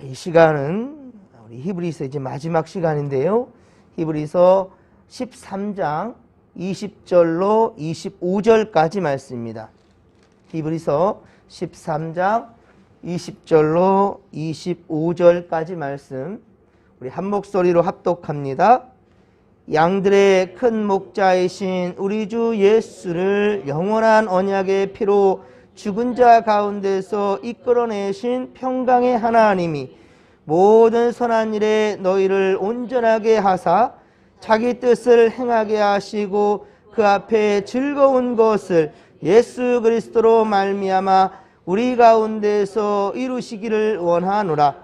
이 시간은 우리 히브리서 이제 마지막 시간인데요. 히브리서 13장 20절로 25절까지 말씀입니다. 히브리서 13장 20절로 25절까지 말씀 우리 한 목소리로 합독합니다. 양들의 큰 목자이신 우리 주 예수를 영원한 언약의 피로 죽은 자 가운데서 이끌어내신 평강의 하나님이 모든 선한 일에 너희를 온전하게 하사 자기 뜻을 행하게 하시고 그 앞에 즐거운 것을 예수 그리스도로 말미암아 우리 가운데서 이루시기를 원하노라.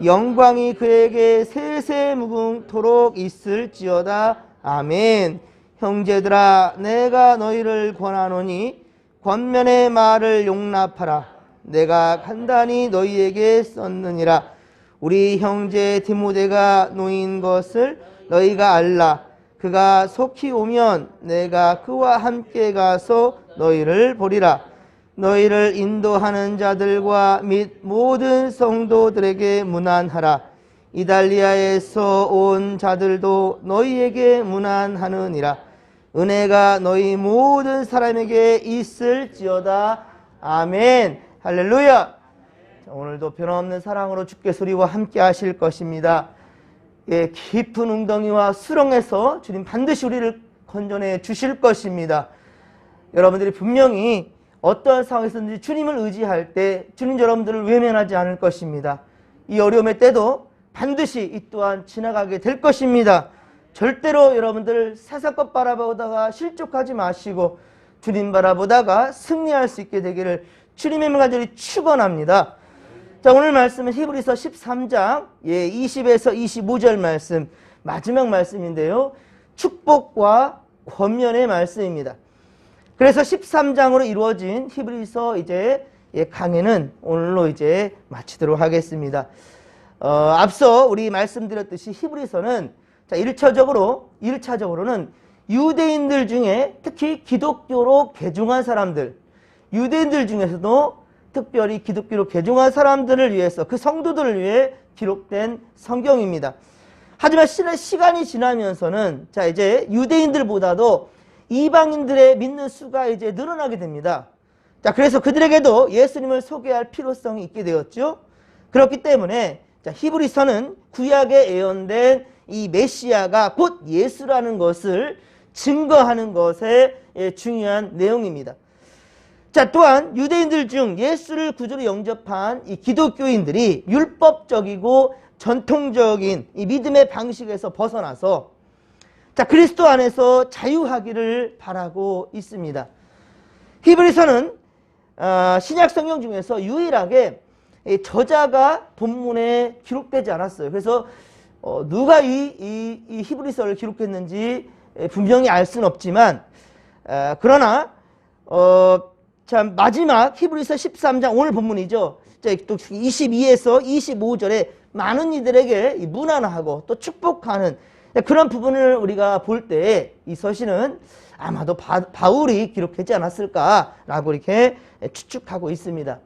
영광이 그에게 세세무궁토록 있을지어다. 아멘. 형제들아, 내가 너희를 권하노니 권면의 말을 용납하라. 내가 간단히 너희에게 썼느니라. 우리 형제 디모데가 놓인 것을 너희가 알라. 그가 속히 오면 내가 그와 함께 가서 너희를 보리라. 너희를 인도하는 자들과 및 모든 성도들에게 문안하라. 이달리아에서 온 자들도 너희에게 문안하느니라. 은혜가 너희 모든 사람에게 있을지어다. 아멘. 할렐루야. 오늘도 변함없는 사랑으로 주께서 우리와 함께 하실 것입니다. 예, 깊은 웅덩이와 수렁에서 주님 반드시 우리를 건져내 주실 것입니다. 여러분들이 분명히 어떠한 상황에서든지 주님을 의지할 때 주님 여러분들을 외면하지 않을 것입니다. 이 어려움의 때도 반드시 이 또한 지나가게 될 것입니다. 절대로 여러분들 세상 것 바라보다가 실족하지 마시고 주님 바라보다가 승리할 수 있게 되기를 주님의 이름으로 간절히 축원합니다. 자, 오늘 말씀은 히브리서 13장 20에서 25절 말씀, 마지막 말씀인데요. 축복과 권면의 말씀입니다. 그래서 13장으로 이루어진 히브리서 이제 강의는 오늘로 이제 마치도록 하겠습니다. 앞서 우리 말씀드렸듯이 히브리서는 자, 1차적으로는 유대인들 중에 특히 기독교로 개종한 사람들, 유대인들 중에서도 특별히 기독교로 개종한 사람들을 위해서 그 성도들을 위해 기록된 성경입니다. 하지만 시간이 지나면서는 자, 이제 유대인들보다도 이방인들의 믿는 수가 이제 늘어나게 됩니다. 자, 그래서 그들에게도 예수님을 소개할 필요성이 있게 되었죠. 그렇기 때문에 자, 히브리서는 구약에 예언된 이 메시아가 곧 예수라는 것을 증거하는 것에 중요한 내용입니다. 자, 또한 유대인들 중 예수를 구주로 영접한 이 기독교인들이 율법적이고 전통적인 이 믿음의 방식에서 벗어나서 자, 그리스도 안에서 자유하기를 바라고 있습니다. 히브리서는 신약 성경 중에서 유일하게 저자가 본문에 기록되지 않았어요. 그래서 누가 이 히브리서를 기록했는지 분명히 알 수는 없지만 그러나 참 마지막 히브리서 13장 오늘 본문이죠. 또 22에서 25절에 많은 이들에게 문안하고 또 축복하는 그런 부분을 우리가 볼 때 이 서신은 아마도 바울이 기록하지 않았을까라고 이렇게 추측하고 있습니다.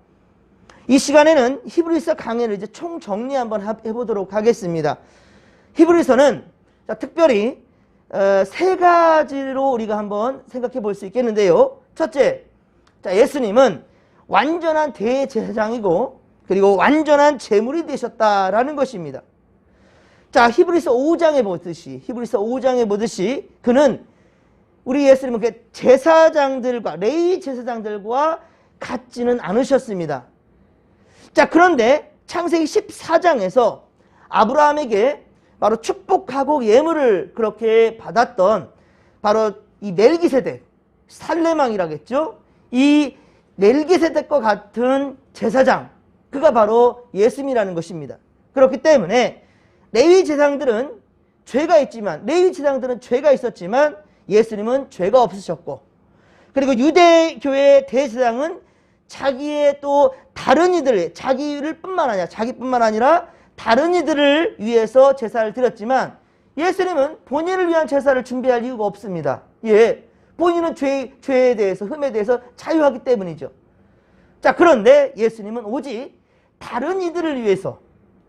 이 시간에는 히브리서 강의를 이제 총정리 한번 해보도록 하겠습니다. 히브리서는 특별히 세 가지로 우리가 한번 생각해 볼 수 있겠는데요. 첫째, 자, 예수님은 완전한 대제사장이고 그리고 완전한 제물이 되셨다라는 것입니다. 자, 히브리서 5장에 보듯이 그는 우리 예수님은 그 제사장들과 레위 제사장들과 같지는 않으셨습니다. 자, 그런데 창세기 14장에서 아브라함에게 바로 축복하고 예물을 그렇게 받았던 바로 이 멜기세덱, 살레망이라겠죠? 이 멜기세덱과 같은 제사장, 그가 바로 예수님이라는 것입니다. 그렇기 때문에 레위 제사장들은 죄가 있었지만 예수님은 죄가 없으셨고, 그리고 유대교의 대제사장은 자기의 또 다른 이들, 자기뿐만 아니라 다른 이들을 위해서 제사를 드렸지만 예수님은 본인을 위한 제사를 준비할 이유가 없습니다. 예, 본인은 죄에 대해서, 흠에 대해서 자유하기 때문이죠. 자, 그런데 예수님은 오직 다른 이들을 위해서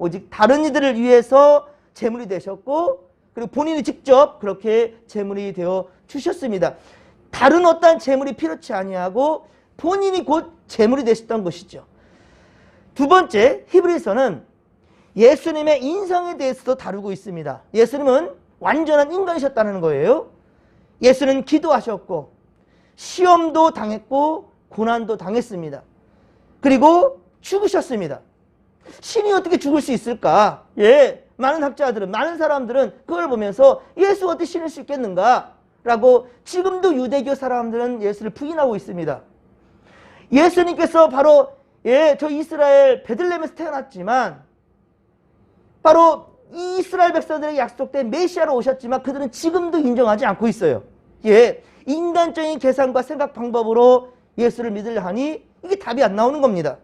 오직 다른 이들을 위해서 제물이 되셨고 그리고 본인이 직접 그렇게 제물이 되어 주셨습니다. 다른 어떠한 제물이 필요치 아니하고 본인이 곧 제물이 되셨던 것이죠. 두 번째, 히브리서는 예수님의 인성에 대해서도 다루고 있습니다. 예수님은 완전한 인간이셨다는 거예요. 예수는 기도하셨고 시험도 당했고 고난도 당했습니다. 그리고 죽으셨습니다. 신이 어떻게 죽을 수 있을까? 많은 학자들은, 많은 사람들은 그걸 보면서 예수가 어떻게 신일 수 있겠는가? 라고 지금도 유대교 사람들은 예수를 부인하고 있습니다. 예수님께서 바로 저 이스라엘 베들레헴에서 태어났지만 바로 이 이스라엘 백성들에게 약속된 메시아로 오셨지만 그들은 지금도 인정하지 않고 있어요. 인간적인 계산과 생각 방법으로 예수를 믿으려 하니 이게 답이 안 나오는 겁니다.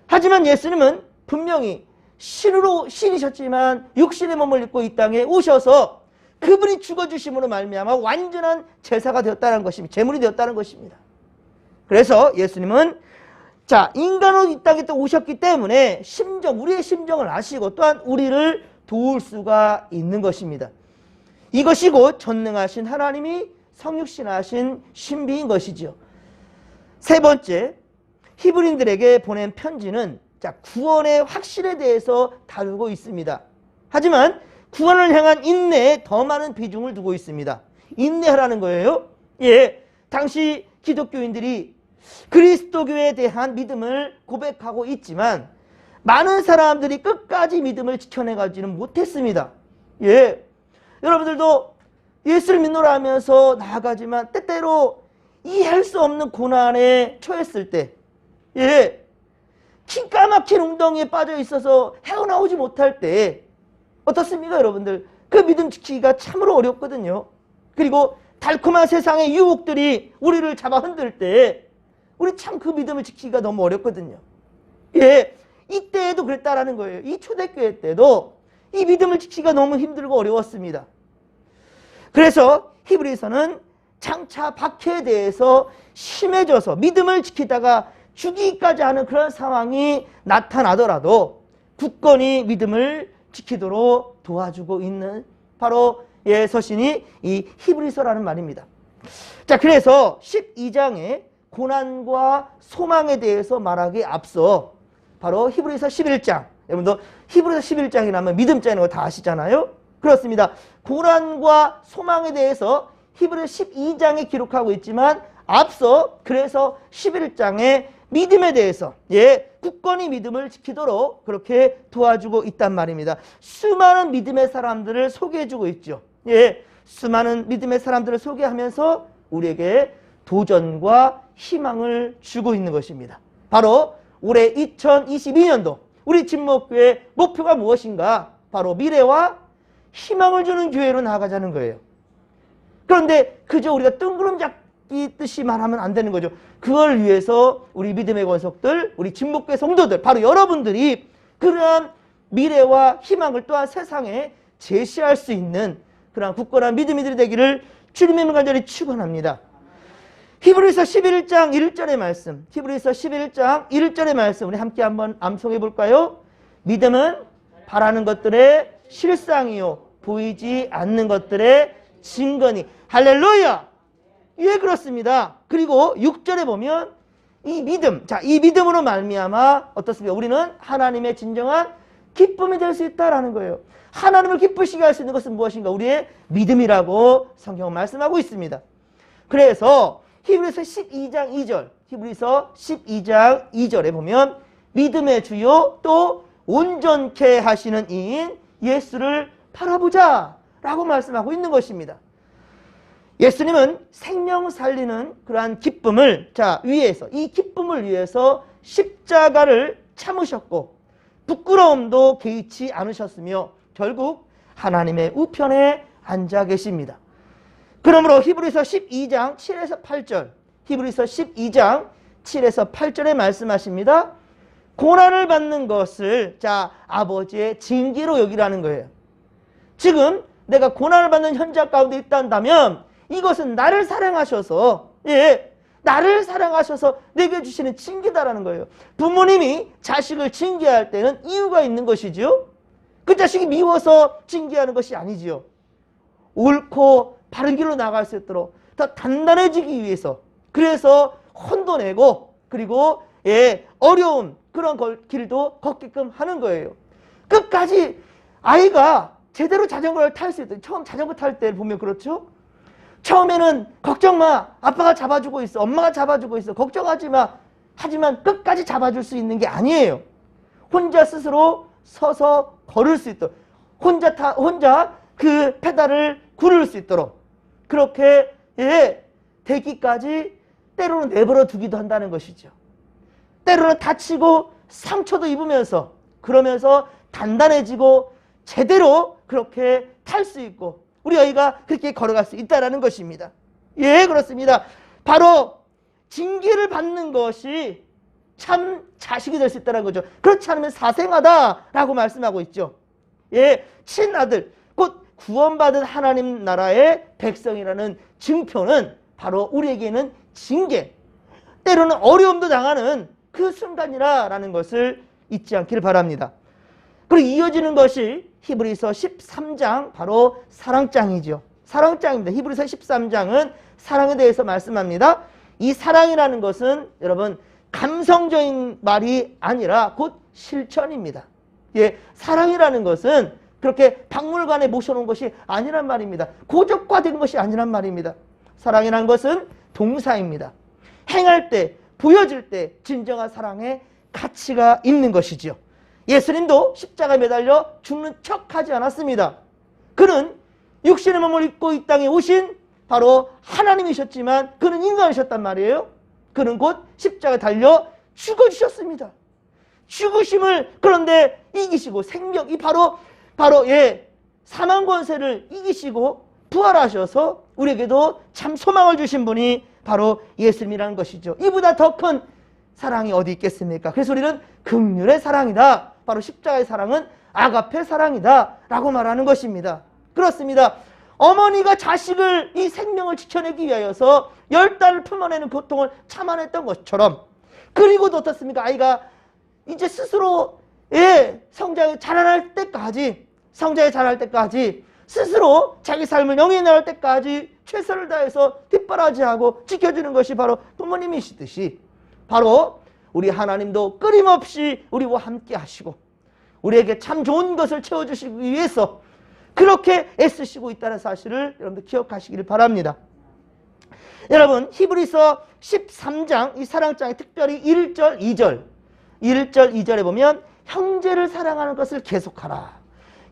하지만 예수님은 분명히 신이셨지만 육신의 몸을 입고 이 땅에 오셔서 그분이 죽어주심으로 말미암아 완전한 제사가 되었다는 것입니다. 제물이 되었다는 것입니다. 그래서 예수님은 인간으로 이 땅에 또 오셨기 때문에 우리의 심정을 아시고 또한 우리를 도울 수가 있는 것입니다. 이것이 곧 전능하신 하나님이 성육신하신 신비인 것이죠. 세 번째, 히브리인들에게 보낸 편지는 구원의 확신에 대해서 다루고 있습니다. 하지만 구원을 향한 인내에 더 많은 비중을 두고 있습니다. 인내하라는 거예요. 당시 기독교인들이 그리스도교에 대한 믿음을 고백하고 있지만 많은 사람들이 끝까지 믿음을 지켜내가지는 못했습니다. 여러분들도 예수를 믿노라 하면서 나아가지만 때때로 이해할 수 없는 고난에 처했을 때 기가 막힌 웅덩이에 빠져 있어서 헤어나오지 못할 때 어떻습니까, 여러분들? 그 믿음 지키기가 참으로 어렵거든요. 그리고 달콤한 세상의 유혹들이 우리를 잡아 흔들 때 우리 참 그 믿음을 지키기가 너무 어렵거든요. 이때에도 그랬다라는 거예요. 이 초대교회 때도 이 믿음을 지키기가 너무 힘들고 어려웠습니다. 그래서 히브리서는 장차 박해에 대해서 심해져서 믿음을 지키다가 죽이기까지 하는 그런 상황이 나타나더라도 굳건히 믿음을 지키도록 도와주고 있는 바로 서신이 이 히브리서라는 말입니다. 그래서 12장에 고난과 소망에 대해서 말하기에 앞서 바로 히브리서 11장, 여러분도 히브리서 11장이라면 믿음자인 거 다 아시잖아요. 그렇습니다. 고난과 소망에 대해서 히브리서 12장에 기록하고 있지만 앞서 그래서 11장에 믿음에 대해서 굳건히 믿음을 지키도록 그렇게 도와주고 있단 말입니다. 수많은 믿음의 사람들을 소개해주고 있죠. 수많은 믿음의 사람들을 소개하면서 우리에게 도전과 희망을 주고 있는 것입니다. 바로 올해 2022년도 우리 진목교회 목표가 무엇인가? 바로 미래와 희망을 주는 교회로 나아가자는 거예요. 그런데 그저 우리가 뜬구름 잡기 뜻이만 하면 안 되는 거죠. 그걸 위해서 우리 믿음의 권속들, 우리 진목교회 성도들, 바로 여러분들이 그러한 미래와 희망을 또한 세상에 제시할 수 있는 그러한 굳건한 믿음이들이 되기를 주님의 간절히 축원합니다. 히브리서 11장 1절의 말씀, 히브리서 11장 1절의 말씀 우리 함께 한번 암송해 볼까요? 믿음은 바라는 것들의 실상이요 보이지 않는 것들의 증거니. 할렐루야! 그렇습니다. 그리고 6절에 보면 이 믿음, 이 믿음으로 말미암아 어떻습니까? 우리는 하나님의 진정한 기쁨이 될 수 있다라는 거예요. 하나님을 기쁘시게 할 수 있는 것은 무엇인가? 우리의 믿음이라고 성경은 말씀하고 있습니다. 그래서 히브리서 12장 2절, 히브리서 12장 2절에 보면 믿음의 주요 또 온전케 하시는 이인 예수를 바라보자 라고 말씀하고 있는 것입니다. 예수님은 생명 살리는 그러한 기쁨을 위해서, 이 기쁨을 위해서 십자가를 참으셨고 부끄러움도 개의치 않으셨으며 결국 하나님의 우편에 앉아 계십니다. 그러므로 히브리서 12장 7에서 8절, 히브리서 12장 7에서 8절에 말씀하십니다. 고난을 받는 것을 아버지의 징계로 여기라는 거예요. 지금 내가 고난을 받는 현장 가운데 있다면 이것은 나를 사랑하셔서 나를 사랑하셔서 내게 주시는 징계다라는 거예요. 부모님이 자식을 징계할 때는 이유가 있는 것이지요. 그 자식이 미워서 징계하는 것이 아니지요. 옳고 바른 길로 나갈 수 있도록 더 단단해지기 위해서, 그래서 혼도 내고 그리고 어려운 그런 길도 걷게끔 하는 거예요. 끝까지 아이가 제대로 자전거를 탈 수 있도록. 처음 자전거 탈 때 보면 그렇죠. 처음에는 걱정 마, 아빠가 잡아주고 있어, 엄마가 잡아주고 있어, 걱정하지 마. 하지만 끝까지 잡아줄 수 있는 게 아니에요. 혼자 스스로 서서 걸을 수 있도록, 혼자 그 페달을 구를 수 있도록 그렇게 되기까지 때로는 내버려 두기도 한다는 것이죠. 때로는 다치고 상처도 입으면서, 그러면서 단단해지고 제대로 그렇게 탈 수 있고 우리 아이가 그렇게 걸어갈 수 있다는 것입니다. 예, 그렇습니다. 바로 징계를 받는 것이 참 자식이 될 수 있다는 거죠. 그렇지 않으면 사생아다라고 말씀하고 있죠. 예, 친아들, 곧 구원받은 하나님 나라의 백성이라는 증표는 바로 우리에게는 징계, 때로는 어려움도 당하는 그 순간이라는 것을 잊지 않기를 바랍니다. 그리고 이어지는 것이 히브리서 13장, 바로 사랑장이죠. 사랑장입니다. 히브리서 13장은 사랑에 대해서 말씀합니다. 이 사랑이라는 것은 여러분 감성적인 말이 아니라 곧 실천입니다. 예, 사랑이라는 것은 그렇게 박물관에 모셔놓은 것이 아니란 말입니다. 고적화된 것이 아니란 말입니다. 사랑이라는 것은 동사입니다. 행할 때, 보여질 때 진정한 사랑의 가치가 있는 것이죠. 예수님도 십자가에 매달려 죽는 척하지 않았습니다. 그는 육신의 몸을 입고 이 땅에 오신 바로 하나님이셨지만 그는 인간이셨단 말이에요. 그는 곧 십자가에 달려 죽어주셨습니다. 죽으심을 그런데 이기시고 생명, 이 바로 사망 권세를 이기시고 부활하셔서 우리에게도 참 소망을 주신 분이 바로 예수님이라는 것이죠. 이보다 더 큰 사랑이 어디 있겠습니까? 그래서 우리는 긍휼의 사랑이다, 바로 십자가의 사랑은 아가페 사랑이다 라고 말하는 것입니다. 그렇습니다. 어머니가 자식을, 이 생명을 지켜내기 위하여서 10달을 품어내는 고통을 참아냈던 것처럼, 그리고도 어떻습니까? 아이가 이제 스스로 성장에 자랄 때까지 스스로 자기 삶을 영위해 나갈 때까지 최선을 다해서 뒷바라지하고 지켜주는 것이 바로 부모님이시듯이, 바로 우리 하나님도 끊임없이 우리와 함께 하시고 우리에게 참 좋은 것을 채워주시기 위해서 그렇게 애쓰시고 있다는 사실을 여러분들 기억하시기를 바랍니다. 여러분, 히브리서 13장 이 사랑장에 특별히 1절, 2절에 보면 형제를 사랑하는 것을 계속하라.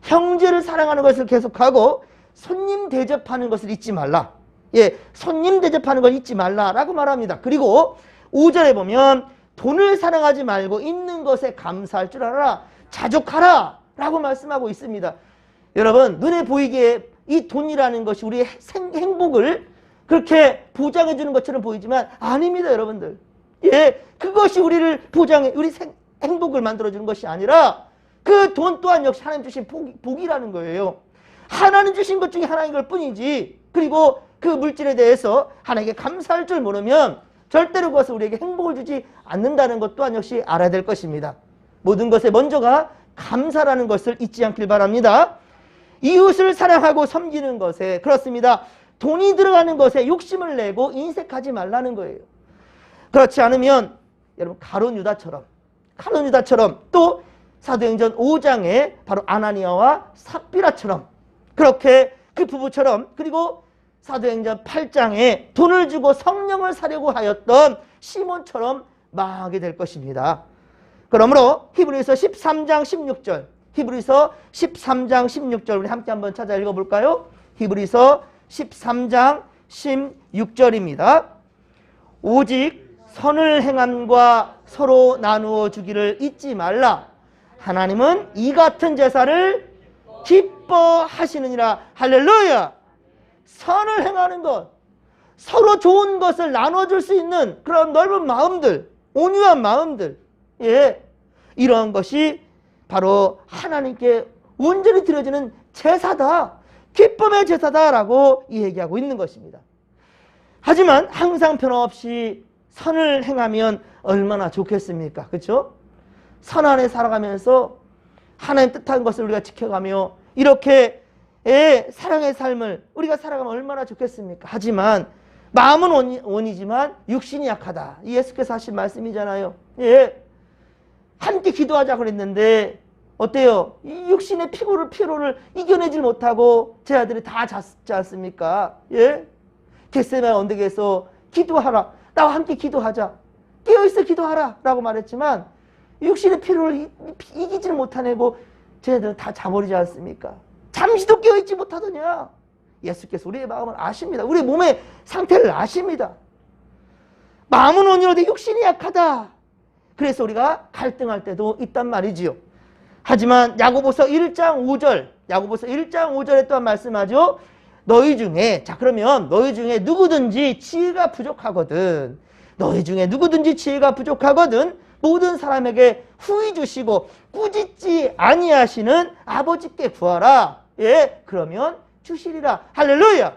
형제를 사랑하는 것을 계속하고 손님 대접하는 것을 잊지 말라. 예, 손님 대접하는 걸 잊지 말라라고 말합니다. 그리고 5절에 보면 돈을 사랑하지 말고 있는 것에 감사할 줄 알아라. 자족하라 라고 말씀하고 있습니다. 여러분, 눈에 보이기에 이 돈이라는 것이 우리의 행복을 그렇게 보장해 주는 것처럼 보이지만 아닙니다, 여러분들. 예, 그것이 우리를 보장해, 우리 행복을 만들어 주는 것이 아니라 그 돈 또한 역시 하나님 주신 복이라는 거예요. 하나님 주신 것 중에 하나인 걸 뿐이지, 그리고 그 물질에 대해서 하나님께 감사할 줄 모르면 절대로 그것을 우리에게 행복을 주지 않는다는 것 또한 역시 알아야 될 것입니다. 모든 것에 먼저가 감사라는 것을 잊지 않길 바랍니다. 이웃을 사랑하고 섬기는 것에, 그렇습니다, 돈이 들어가는 것에 욕심을 내고 인색하지 말라는 거예요. 그렇지 않으면 여러분 가룟 유다처럼 또 사도행전 5장에 바로 아나니아와 삽비라처럼, 그렇게 그 부부처럼, 그리고 사도행전 8장에 돈을 주고 성령을 사려고 하였던 시몬처럼 망하게 될 것입니다. 그러므로 히브리서 13장 16절, 히브리서 13장 16절 우리 함께 한번 찾아 읽어볼까요? 히브리서 13장 16절입니다. 오직 선을 행함과 서로 나누어 주기를 잊지 말라. 하나님은 이 같은 제사를 기뻐하시느니라. 할렐루야. 선을 행하는 것, 서로 좋은 것을 나눠줄 수 있는 그런 넓은 마음들, 온유한 마음들, 예, 이런 것이 바로 하나님께 온전히 드려지는 제사다, 기쁨의 제사다라고 얘기하고 있는 것입니다. 하지만 항상 변함없이 선을 행하면 얼마나 좋겠습니까? 그렇죠? 선 안에 살아가면서 하나님 뜻한 것을 우리가 지켜가며 이렇게 사랑의 삶을 우리가 살아가면 얼마나 좋겠습니까? 하지만 마음은 원이지만 육신이 약하다. 예수께서 하신 말씀이잖아요. 예. 함께 기도하자 그랬는데 어때요? 이 육신의 피로를 이겨내질 못하고 제 아들이 다 잤지 않습니까? 예? 겟세마네 언덕에서 기도하라. 나와 함께 기도하자. 깨어있어 기도하라. 라고 말했지만 육신의 피로를 이기질 못하내고 제 아들은 다 자버리지 않습니까? 잠시도 깨어있지 못하더냐? 예수께서 우리의 마음을 아십니다. 우리의 몸의 상태를 아십니다. 마음은 온유한데 육신이 약하다. 그래서 우리가 갈등할 때도 있단 말이지요. 하지만 야고보서 1장 5절에 또한 말씀하죠. 너희 중에, 자 그러면 너희 중에 누구든지 지혜가 부족하거든 모든 사람에게 후히 주시고 꾸짖지 아니하시는 아버지께 구하라. 예, 그러면 주시리라. 할렐루야.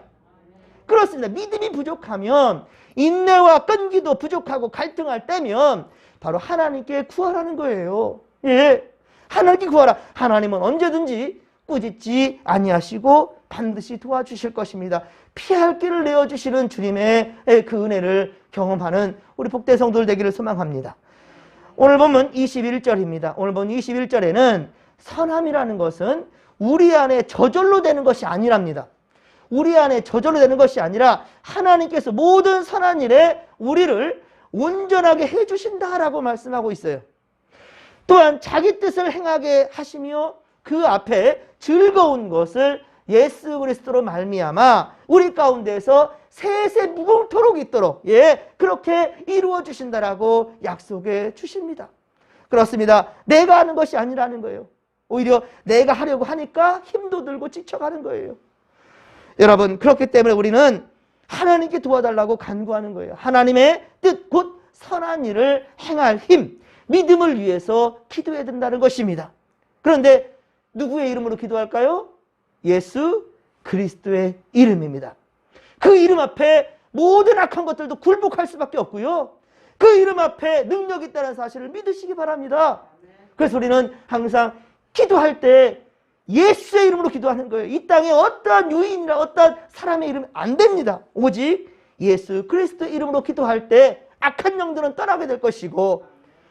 그렇습니다. 믿음이 부족하면, 인내와 끈기도 부족하고 갈등할 때면 바로 하나님께 구하라는 거예요. 예, 하나님께 구하라. 하나님은 언제든지 꾸짖지 아니하시고 반드시 도와주실 것입니다. 피할 길을 내어주시는 주님의 그 은혜를 경험하는 우리 복된 성도들 되기를 소망합니다. 오늘 본문 21절입니다. 오늘 본문 21절에는 선함이라는 것은 우리 안에 저절로 되는 것이 아니랍니다. 우리 안에 저절로 되는 것이 아니라 하나님께서 모든 선한 일에 우리를 온전하게 해주신다라고 말씀하고 있어요. 또한 자기 뜻을 행하게 하시며 그 앞에 즐거운 것을 예수 그리스도로 말미암아 우리 가운데서 세세 무궁토록 있도록 그렇게 이루어 주신다라고 약속해 주십니다. 그렇습니다. 내가 하는 것이 아니라는 거예요. 오히려 내가 하려고 하니까 힘도 들고 지쳐가는 거예요. 여러분, 그렇기 때문에 우리는 하나님께 도와달라고 간구하는 거예요. 하나님의 뜻, 곧 선한 일을 행할 힘, 믿음을 위해서 기도해야 된다는 것입니다. 그런데 누구의 이름으로 기도할까요? 예수 그리스도의 이름입니다. 그 이름 앞에 모든 악한 것들도 굴복할 수밖에 없고요. 그 이름 앞에 능력이 있다는 사실을 믿으시기 바랍니다. 그래서 우리는 항상 기도할 때 예수의 이름으로 기도하는 거예요. 이 땅에 어떠한 유인이나 어떠한 사람의 이름은 안 됩니다. 오직 예수 그리스도의 이름으로 기도할 때 악한 영들은 떠나게 될 것이고,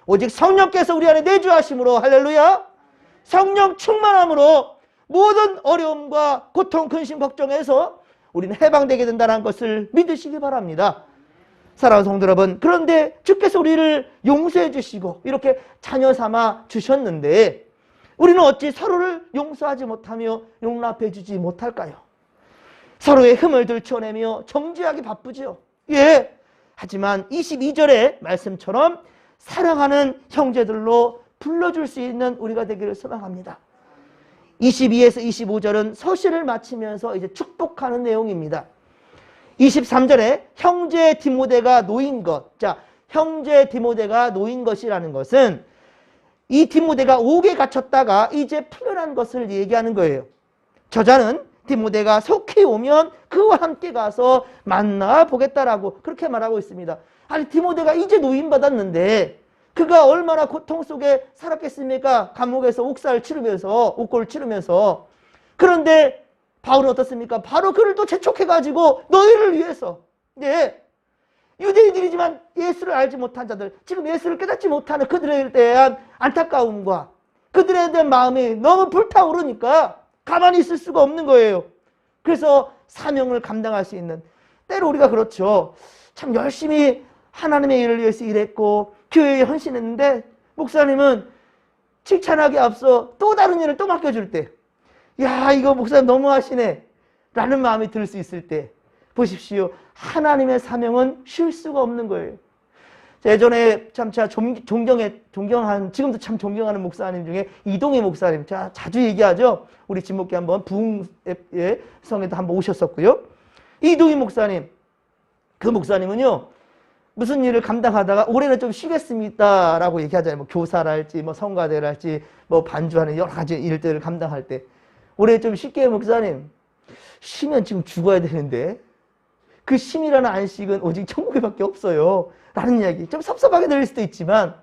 오직 성령께서 우리 안에 내주하심으로, 할렐루야, 성령 충만함으로 모든 어려움과 고통, 근심, 걱정에서 우리는 해방되게 된다는 것을 믿으시기 바랍니다. 사랑하는 성도 여러분, 그런데 주께서 우리를 용서해 주시고 이렇게 자녀 삼아 주셨는데 우리는 어찌 서로를 용서하지 못하며 용납해 주지 못할까요? 서로의 흠을 들춰내며 정죄하기 바쁘죠. 예. 하지만 22절의 말씀처럼 사랑하는 형제들로 불러줄 수 있는 우리가 되기를 소망합니다. 22에서 25절은 서신을 마치면서 이제 축복하는 내용입니다. 23절에 형제 디모데가 놓인 것. 자, 형제 디모데가 놓인 것이라는 것은 이 디모데가 옥에 갇혔다가 이제 풀려난 것을 얘기하는 거예요. 저자는 디모데가 속히 오면 그와 함께 가서 만나보겠다라고 그렇게 말하고 있습니다. 아니, 디모데가 이제 노인받았는데 그가 얼마나 고통 속에 살았겠습니까? 감옥에서 옥고를 치르면서. 그런데 바울은 어떻습니까? 바로 그를 또 재촉해가지고 너희를 위해서, 유대인들이지만 예수를 알지 못한 자들, 지금 예수를 깨닫지 못하는 그들에 대한 안타까움과 그들에 대한 마음이 너무 불타오르니까 가만히 있을 수가 없는 거예요. 그래서 사명을 감당할 수 있는, 때로 우리가 그렇죠. 참 열심히 하나님의 일을 위해서 일했고 교회에 헌신했는데 목사님은 칭찬하기 앞서 또 다른 일을 또 맡겨줄 때, 야, 이거 목사님 너무 하시네 라는 마음이 들 수 있을 때 보십시오. 하나님의 사명은 쉴 수가 없는 거예요. 예전에 참 제가 존경한, 지금도 참 존경하는 목사님 중에 이동희 목사님, 제가 자주 얘기하죠. 우리 진목회 한번 부흥의 성에도 한번 오셨었고요. 이동희 목사님, 그 목사님은요, 무슨 일을 감당하다가 올해는 좀 쉬겠습니다 라고 얘기하잖아요. 뭐 교사랄지 뭐 성가대랄지 뭐 반주하는 여러 가지 일들을 감당할 때 올해 좀 쉴게요 목사님. 쉬면 지금 죽어야 되는데 그 쉼이라는 안식은 오직 천국에밖에 없어요. 라는 이야기. 좀 섭섭하게 들릴 수도 있지만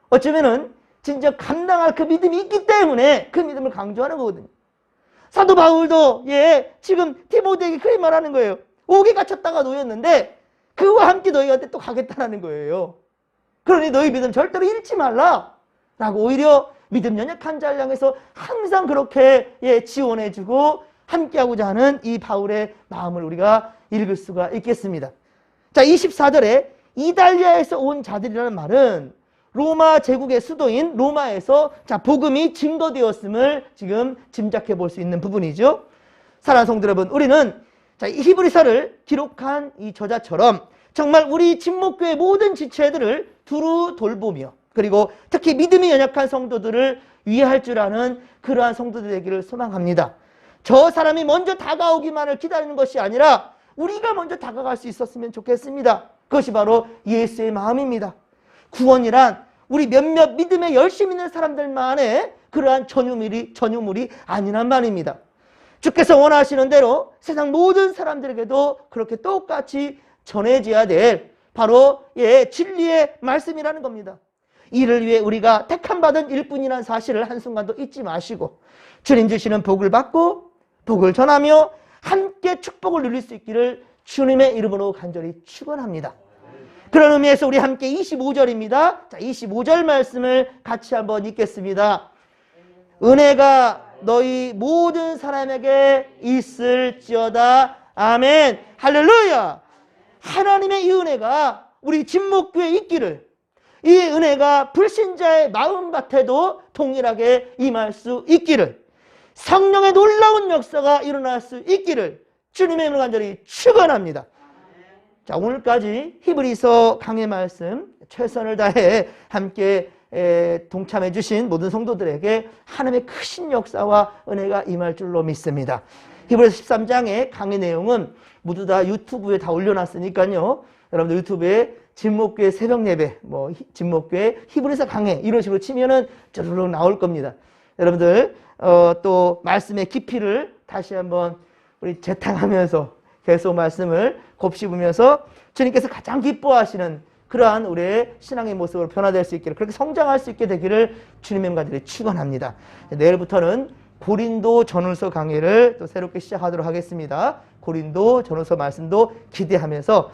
어쩌면은 진짜 감당할 그 믿음이 있기 때문에 그 믿음을 강조하는 거거든요. 사도 바울도 지금 디모데에게 그렇게 말하는 거예요. 옥에 갇혔다가 놓였는데 그와 함께 너희한테 또 가겠다라는 거예요. 그러니 너희 믿음 절대로 잃지 말라 라고 오히려 믿음 연약한 자를 향해서 항상 그렇게 지원해주고 함께하고자 하는 이 바울의 마음을 우리가 읽을 수가 있겠습니다. 자, 24절에 이달리아에서 온 자들이라는 말은 로마 제국의 수도인 로마에서 복음이 증거되었음을 지금 짐작해 볼 수 있는 부분이죠. 사랑하는 성도 여러분, 우리는 이 히브리서를 기록한 이 저자처럼 정말 우리 진목교의 모든 지체들을 두루 돌보며 그리고 특히 믿음이 연약한 성도들을 위할 줄 아는 그러한 성도들 되기를 소망합니다. 저 사람이 먼저 다가오기만을 기다리는 것이 아니라 우리가 먼저 다가갈 수 있었으면 좋겠습니다. 그것이 바로 예수의 마음입니다. 구원이란 우리 몇몇 믿음에 열심히 있는 사람들만의 그러한 전유물이 아니란 말입니다. 주께서 원하시는 대로 세상 모든 사람들에게도 그렇게 똑같이 전해져야 될 바로 진리의 말씀이라는 겁니다. 이를 위해 우리가 택함받은 일뿐이라는 사실을 한순간도 잊지 마시고 주님 주시는 복을 받고 복을 전하며 함께 축복을 누릴 수 있기를 주님의 이름으로 간절히 축원합니다. 그런 의미에서 우리 함께 25절입니다. 자, 25절 말씀을 같이 한번 읽겠습니다. 은혜가 너희 모든 사람에게 있을지어다. 아멘. 할렐루야. 하나님의 이 은혜가 우리 진목교회에 있기를, 이 은혜가 불신자의 마음밭에도 동일하게 임할 수 있기를, 성령의 놀라운 역사가 일어날 수 있기를 주님의 이름으로 간절히 축원합니다. 자, 오늘까지 히브리서 강의 말씀 최선을 다해 함께 동참해 주신 모든 성도들에게 하나님의 크신 역사와 은혜가 임할 줄로 믿습니다. 히브리서 13장의 강의 내용은 모두 다 유튜브에 다 올려놨으니까요. 여러분들 유튜브에 진목교회 새벽 예배, 진목교회 히브리서 강해 이런 식으로 치면은 쭈르륵 나올 겁니다. 여러분들 또 말씀의 깊이를 다시 한번 우리 재탕하면서 계속 말씀을 곱씹으면서 주님께서 가장 기뻐하시는 그러한 우리의 신앙의 모습으로 변화될 수 있기를, 그렇게 성장할 수 있게 되기를 주님의 간절히 축원합니다. 내일부터는 고린도 전후서 강의를 또 새롭게 시작하도록 하겠습니다. 고린도 전후서 말씀도 기대하면서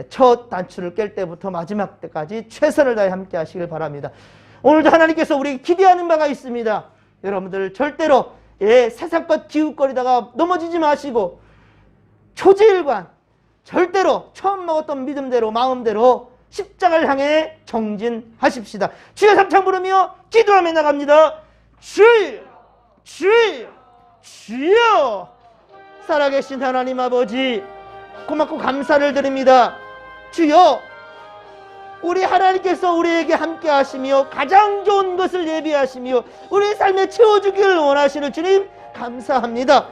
첫 단추를 깰 때부터 마지막 때까지 최선을 다해 함께 하시길 바랍니다. 오늘도 하나님께서 우리 기대하는 바가 있습니다. 여러분들 절대로 세상 것 기웃거리다가 넘어지지 마시고 초지일관 절대로 처음 먹었던 믿음대로 마음대로 십자가를 향해 정진하십시다. 주여 삼창 부르며 기도하며 나갑니다. 주여, 주여, 주여. 살아계신 하나님 아버지, 고맙고 감사를 드립니다. 주여, 우리 하나님께서 우리에게 함께 하시며 가장 좋은 것을 예비하시며 우리 삶에 채워주기를 원하시는 주님 감사합니다.